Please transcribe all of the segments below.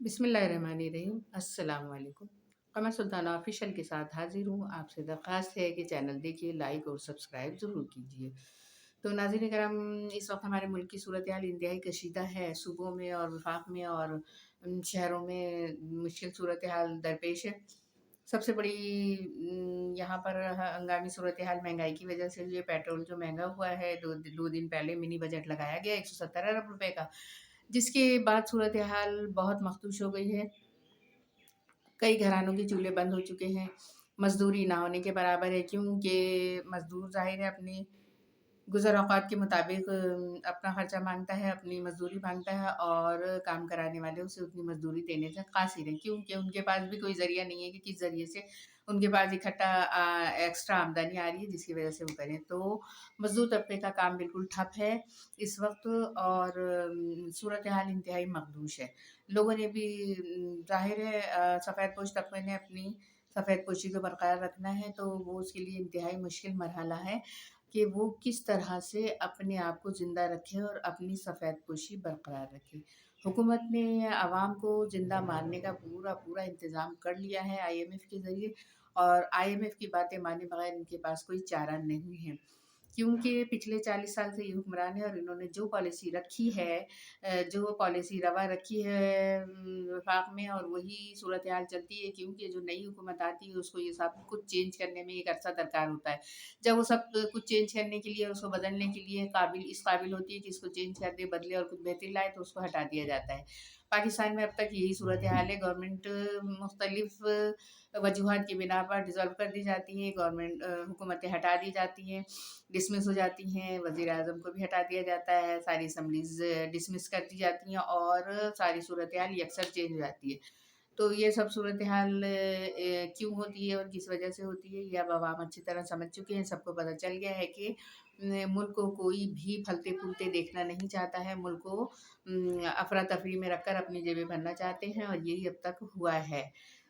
बिस्मिल्लाहिर्रहमानिर्रहीम। अस्सलाम वालेकुम। कमर सुल्ताना ऑफिशियल के साथ हाजिर हूँ। आपसे दरख्वास्त है कि चैनल देखिए, लाइक और सब्सक्राइब ज़रूर कीजिए। तो नाज़रीन करम, इस वक्त हमारे मुल्क की सूरत हाल इंतहाई कशीदा है। सूबों में और वफाक में और शहरों में मुश्किल सूरत हाल दरपेश है। सबसे बड़ी यहाँ पर हंगामी सूरत हाल महंगाई की वजह से हुई है। पेट्रोल जो महंगा हुआ है, दो दिन पहले मिनी बजट लगाया गया 170 अरब रुपए का, जिसके बाद सूरत हाल बहुत मखदूश हो गई है। कई घरानों के चूल्हे बंद हो चुके हैं। मज़दूरी ना होने के बराबर है, क्योंकि मज़दूर ज़ाहिर है अपनी गुज़र औक़ात के मुताबिक अपना ख़र्चा माँगता है, अपनी मज़दूरी माँगता है और काम कराने वाले उसे उतनी मज़दूरी देने से क़ासिर हैं, क्योंकि उनके पास भी कोई ज़रिया नहीं है कि किस ज़रिए से उनके पास इकट्ठा एक्स्ट्रा आमदनी आ रही है जिसकी वज़ह से वो करें। तो मज़दूर तबके का काम बिल्कुल ठप है इस वक़्त, और सूरत हाल इंतहाई मखदूश है। लोगों ने भी ज़ाहिर है सफ़ेद पोश तबके ने अपनी सफ़ेद पोशी को बरकरार रखना है, तो वो उसके लिए इंतहाई मुश्किल मरहला है कि वो किस तरह से अपने आप को ज़िंदा रखे और अपनी सफ़ेद पोशी बरकरार रखे। हुकूमत ने आवाम को ज़िंदा मारने का पूरा इंतज़ाम कर लिया है IMF के ज़रिए, और IMF की बातें माने बगैर इनके पास कोई चारा नहीं है। क्योंकि पिछले 40 साल से ये हुक्मरान है और इन्होंने जो पॉलिसी रखी है, जो पॉलिसी रवा रखी है वफाक में, और वही सूरत हाल चलती है। क्योंकि जो नई हुकूमत आती है उसको ये सब कुछ चेंज करने में एक अरसा दरकार होता है। जब वो सब कुछ चेंज करने के लिए और उसको बदलने के लिए इस काबिल होती है कि इसको चेंज कर दे, बदले और कुछ बेहतरी लाए, तो उसको हटा दिया जाता है। पाकिस्तान में अब तक यही सूरत हाल है। गवर्नमेंट मुख्तलिफ वजूहात की बिना पर डिज़ॉल्व कर दी जाती है, गवर्नमेंट हुकूमतें हटा दी जाती हैं, डिसमिस हो जाती हैं, वज़ीर-ए-आज़म को भी हटा दिया जाता है, सारी असम्बलीज़ डिसमिस कर दी जाती हैं और सारी सूरत हाल यकसर चेंज हो जाती है। तो ये सब सूरत हाल क्यों होती है और किस वजह से होती है, ये अब आवाम अच्छी तरह समझ चुके हैं। सबको पता चल गया है कि मुल्क को कोई भी फलते-फूलते देखना नहीं चाहता है। मुल्क को अफ़रा-तफ़री में रखकर अपनी जेबें भरना चाहते हैं, और यही अब तक हुआ है।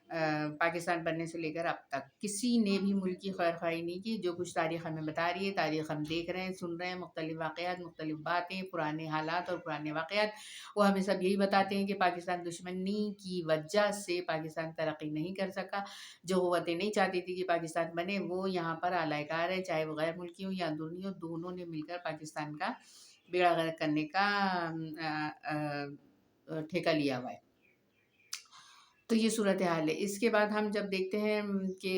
पाकिस्तान बनने से लेकर अब तक किसी ने भी मुल्क की खैर-ख़्वाही नहीं की। जो कुछ तारीख़ हमें बता रही है, तारीख़ हम देख रहे हैं, सुन रहे हैं, मुख्तलिफ़ वाक़यात, मुख्तलिफ़ बातें, पुराने हालात और पुराने वाक़यात, वो हमें सब यही बताते हैं कि पाकिस्तान दुश्मनी की वजह से पाकिस्तान तरक्की नहीं कर सका। जो क़ुव्वतें नहीं चाहती थी कि पाकिस्तान बने, वो यहाँ पर आलाएकार है, चाहे वो गैर मुल्की हो या अंदरूनी हो, दोनों ने मिलकर पाकिस्तान का बेड़ा गर्क करने का ठेका लिया हुआ है। तो ये सूरत हाल है। इसके बाद हम जब देखते हैं कि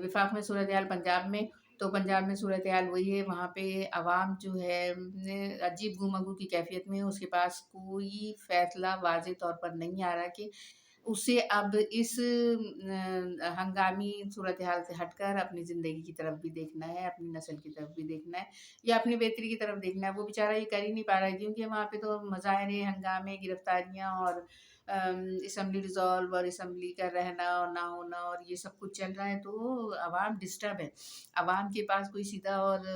विफाक में सूरत हाल पंजाब में, तो पंजाब में सूरत हाल वही है। वहाँ पे अवाम जो है अजीब गू-मगू की कैफ़ियत में है। उसके पास कोई फ़ैसला वाज़ेह तौर पर नहीं आ रहा कि उसे अब इस हंगामी सूरत हाल से हटकर अपनी ज़िंदगी की तरफ भी देखना है, अपनी नस्ल की तरफ भी देखना है, या अपनी बेहतरी की तरफ देखना है। वो बेचारा ये कर ही नहीं पा रहा है, क्योंकि वहाँ पे तो मुज़ाहरे, हंगामे, गिरफ़्तारियाँ और असम्बली डिज़ॉल्व और असम्बली का रहना और ना होना और ये सब कुछ चल रहा है, तो अवाम डिस्टर्ब है। अवाम के पास कोई सीधा और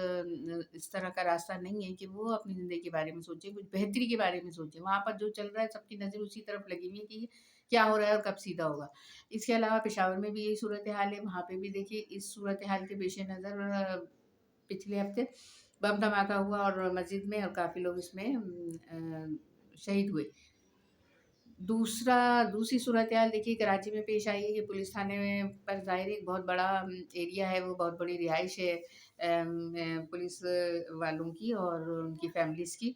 इस तरह का रास्ता नहीं है कि वो अपनी ज़िंदगी के बारे में सोचे, कुछ बेहतरी के बारे में सोचे। वहाँ पर जो चल रहा है, सबकी नज़र उसी तरफ लगी हुई है कि क्या हो रहा है और कब सीधा होगा। इसके अलावा पेशावर में भी यही सूरत हाल है। वहाँ पे भी देखिए, इस सूरत हाल के पेश नज़र पिछले हफ़्ते बम धमाका हुआ और मस्जिद में, और काफ़ी लोग इसमें शहीद हुए। दूसरी सूरत हाल देखिए कराची में पेश आई है कि पुलिस थाने में पर ज़ाहिर है एक बहुत बड़ा एरिया है, वो बहुत बड़ी रिहाइश है पुलिस वालों की और उनकी फैमिलीज़ की।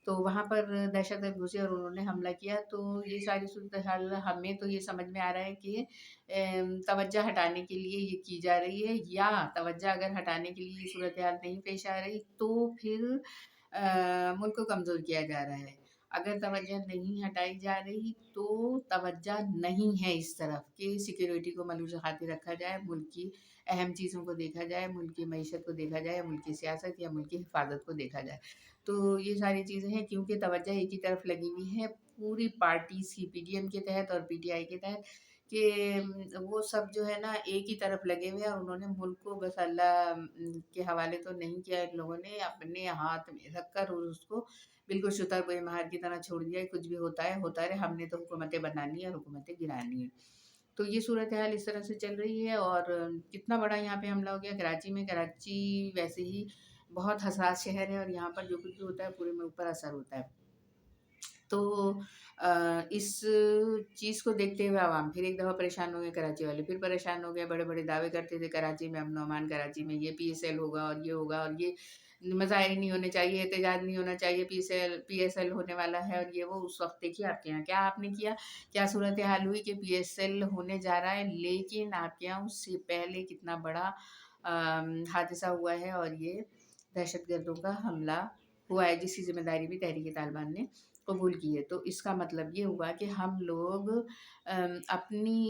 तो वहाँ पर दहशतगर्द घुसे और उन्होंने हमला किया। तो ये सारी सूरत हाल हमें तो ये समझ में आ रहा है कि तवज्जो हटाने के लिए ये की जा रही है, या तवज्जो अगर हटाने के लिए ये सूरत हाल नहीं पेश आ रही, तो फिर मुल्क को कमज़ोर किया जा रहा है। अगर तवज्जो नहीं हटाई जा रही, तो तवज्जो नहीं है इस तरफ कि सिक्योरिटी को मलूज़ खातिर रखा जाए, मुल्क की अहम चीज़ों को देखा जाए, मुल्क की मईशत को देखा जाए, मुल्क की सियासत या मुल्क की हिफाज़त को देखा जाए। तो ये सारी चीज़ें हैं, क्योंकि तवज्जो एक ही तरफ लगी हुई है पूरी पार्टीज़ की, PDM के तहत और PTI के तहत, कि वो सब जो है ना एक ही तरफ लगे हुए हैं, और उन्होंने मुल्क को बस अल्लाह के हवाले तो नहीं किया। इन लोगों ने अपने हाथ में रखकर और उसको बिल्कुल शुतर-ए-महर की तरह छोड़ दिया है। कुछ भी होता रहे, हमने तो हुकूमतें बनानी है और हुकूमतें गिरानी है। तो ये सूरत हाल इस तरह से चल रही है, और कितना बड़ा यहाँ पे हमला हो गया कराची में। कराची वैसे ही बहुत हसास शहर है, और यहाँ पर जो कुछ भी होता है पूरे मुल्क पर असर होता है। تو इस चीज़ को देखते हुए अवाम फिर एक दफ़ा परेशान हो गए, कराची वाले फिर परेशान हो गए, बड़े-बड़े दावे करते थे कराची में अमन-ओ-अमान, कराची में ये पीएसएल होगा और ये होगा और ये मज़ाहिर नहीं होने चाहिए, एहतजाज नहीं होना चाहिए, पीएसएल होने वाला है और ये वो। उस वक़्त देखिए आपके यहाँ क्या आपने किया, क्या सूरत-ए-हाल हुई कि पीएसएल होने जा रहा है, लेकिन आपके यहाँ उससे पहले कितना बड़ा हादसा हुआ है और ये दहशतगर्दों का हमला हुआ है, जिसकी ज़िम्मेदारी भी तहरीक-ए-तालिबान ने कबूल की है। तो इसका मतलब ये हुआ कि हम लोग अपनी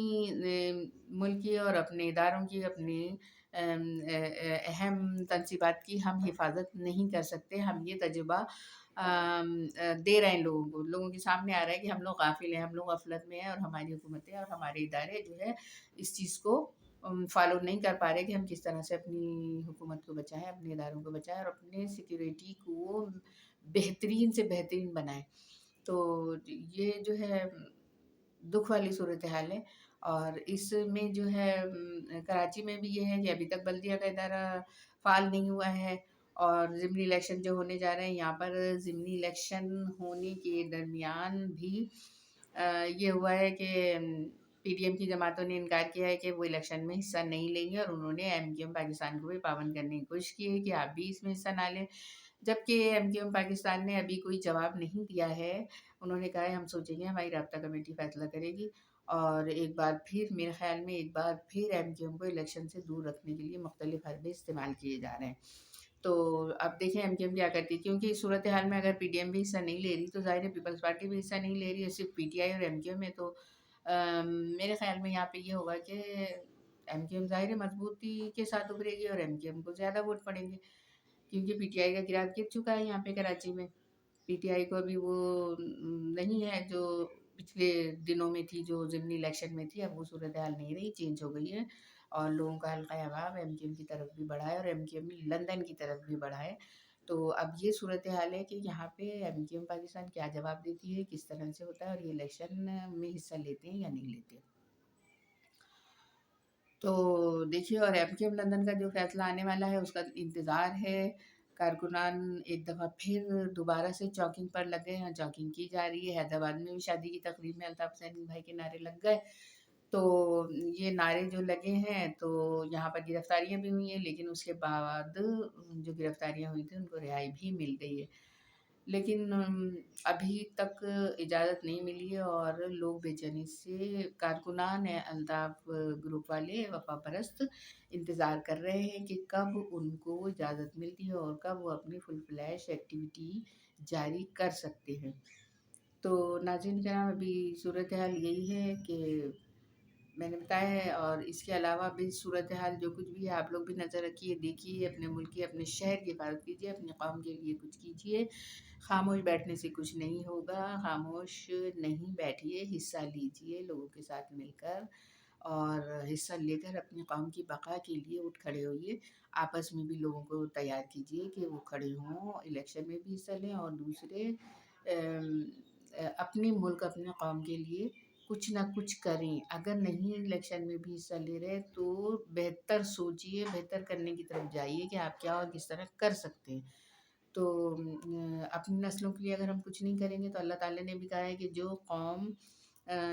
मुल्की और अपने इदारों की, अपनी अहम तनसीबात की हम हिफाज़त नहीं कर सकते। हम ये तजुर्बा दे रहे हैं लोगों को, लोगों के सामने आ रहा है कि हम लोग गाफिल हैं, हम लोग गफलत में हैं और हमारी हुकूमतें और हमारे इदारे जो है इस चीज़ को फॉलो नहीं कर पा रहे कि हम किस तरह से अपनी हुकूमत को बचाएँ, अपने इदारों को बचाएँ और अपने सिक्योरिटी को बेहतरीन से बेहतरीन बनाएँ। तो ये जो है दुःख वाली सूरत-ए-हाल है और इसमें जो है कराची में भी ये है कि अभी तक बल्दिया का इदारा फ़ाल नहीं हुआ है और ज़िमनी इलेक्शन जो होने जा रहे हैं, यहाँ पर ज़िमनी इलेक्शन होने के दरमियान भी ये हुआ है कि पीडीएम की जमातों ने इनकार किया है कि वो इलेक्शन में हिस्सा नहीं लेंगे और उन्होंने एमक्यूएम पाकिस्तान को भी पाबंद करने की कोशिश की है कि आप भी इसमें हिस्सा ना लें। जबकि एमक्यूएम पाकिस्तान ने अभी कोई जवाब नहीं दिया है। उन्होंने कहा है हम सोचेंगे, हमारी राब्ता कमेटी फ़ैसला करेगी और एक बार फिर मेरे ख़्याल में एक बार फिर एमक्यूएम को इलेक्शन से दूर रखने के लिए मुख्तलिफ़ हरबे इस्तेमाल किए जा रहे हैं। तो अब देखें एमक्यूएम क्या करती है, क्योंकि इस सूरत हाल में अगर पीडीएम भी हिस्सा नहीं ले रही तो ज़ाहिर है पीपल्स पार्टी भी हिस्सा नहीं ले रही है, सिर्फ पीटीआई और एमक्यूएम है। तो मेरे ख़्याल में यहाँ पे ये होगा कि एमक्यूएम ज़ाहिर है मजबूती के साथ उभरेगी और एमक्यूएम को ज़्यादा वोट पड़ेंगे, क्योंकि पीटीआई का गिराव गिर चुका है यहाँ पे कराची में। पीटीआई को अभी वो नहीं है जो पिछले दिनों में थी, जो ज़िमनी इलेक्शन में थी, अब वो सूरत हाल नहीं रही, चेंज हो गई है और लोगों का हल्का हवाब एमक्यूएम की तरफ भी बढ़ा है और एमक्यूएम लंदन की तरफ भी बढ़ा है। तो अब ये सूरत हाल है कि यहाँ पे एमक्यूएम पाकिस्तान क्या जवाब देती है, किस तरह से होता है और ये इलेक्शन में हिस्सा लेते हैं या नहीं लेते। तो देखिए, और एमक्यूएम लंदन का जो फ़ैसला आने वाला है उसका इंतज़ार है। कारकुनान एक दफ़ा फिर दोबारा से चॉकिंग पर लग गए हैं, चॉकिंग की जा रही है। हैदराबाद में भी शादी की तकरीब में अल्ताफ़ हुसैन भाई के नारे लग गए। तो ये नारे जो लगे हैं तो यहाँ पर गिरफ्तारियाँ भी हुई हैं, लेकिन उसके बाद जो गिरफ्तारियाँ हुई थी उनको रिहाई भी मिल गई है। लेकिन अभी तक इजाज़त नहीं मिली है और लोग बेचैनी से कारकुनान है, अल्ताफ़ ग्रुप वाले वफ़ा परस्त इंतज़ार कर रहे हैं कि कब उनको इजाज़त मिलती है और कब वो अपनी फुल फ्लैश एक्टिविटी जारी कर सकते हैं। तो नाज़रीन किराम, अभी सूरत हाल यही है कि मैंने बताया है और इसके अलावा भी सूरत हाल जो कुछ भी है आप लोग भी नज़र रखिए, देखिए, अपने मुल्क की, अपने शहर की हिफाज़त कीजिए, अपनी कौम के लिए कुछ कीजिए। खामोश बैठने से कुछ नहीं होगा, खामोश नहीं बैठिए, हिस्सा लीजिए लोगों के साथ मिलकर और हिस्सा लेकर अपनी कौम की बक़ा के लिए उठ खड़े होइए। आपस में भी लोगों को तैयार कीजिए कि वो खड़े हों, इलेक्शन में भी हिस्सा लें और दूसरे अपने मुल्क, अपने कौम के लिए कुछ ना कुछ करें। अगर नहीं इलेक्शन में भी हिस्सा ले रहे तो बेहतर सोचिए, बेहतर करने की तरफ जाइए कि आप क्या और किस तरह कर सकते हैं। तो अपनी नस्लों के लिए अगर हम कुछ नहीं करेंगे तो अल्लाह ताला ने भी कहा है कि जो कौम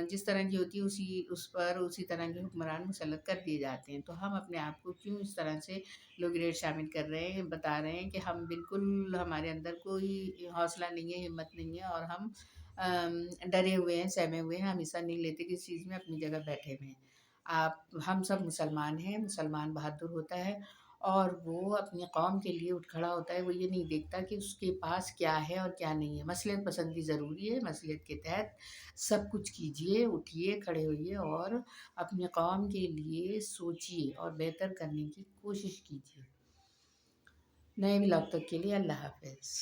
जिस तरह की होती है उस पर उसी तरह के हुक्मरान मुसल्लत कर दिए जाते हैं। तो हम अपने आप को क्यों इस तरह से लो ग्रेड शामिल कर रहे हैं, बता रहे हैं कि हम बिल्कुल, हमारे अंदर कोई हौसला नहीं है, हिम्मत नहीं है और हम डरे हुए हैं, सहमे हुए हैं, हम हिस्सा नहीं लेते किसी चीज़ में, अपनी जगह बैठे हुए हैं। हम सब मुसलमान हैं, मुसलमान बहादुर होता है और वो अपनी कौम के लिए उठ खड़ा होता है। वो ये नहीं देखता कि उसके पास क्या है और क्या नहीं है। मसलियत पसंदी ज़रूरी है, मसलियत के तहत सब कुछ कीजिए, उठिए, खड़े होइए और अपनी कौम के लिए सोचिए और बेहतर करने की कोशिश कीजिए। नए व्लॉग तक के लिए अल्लाह हाफ़िज़।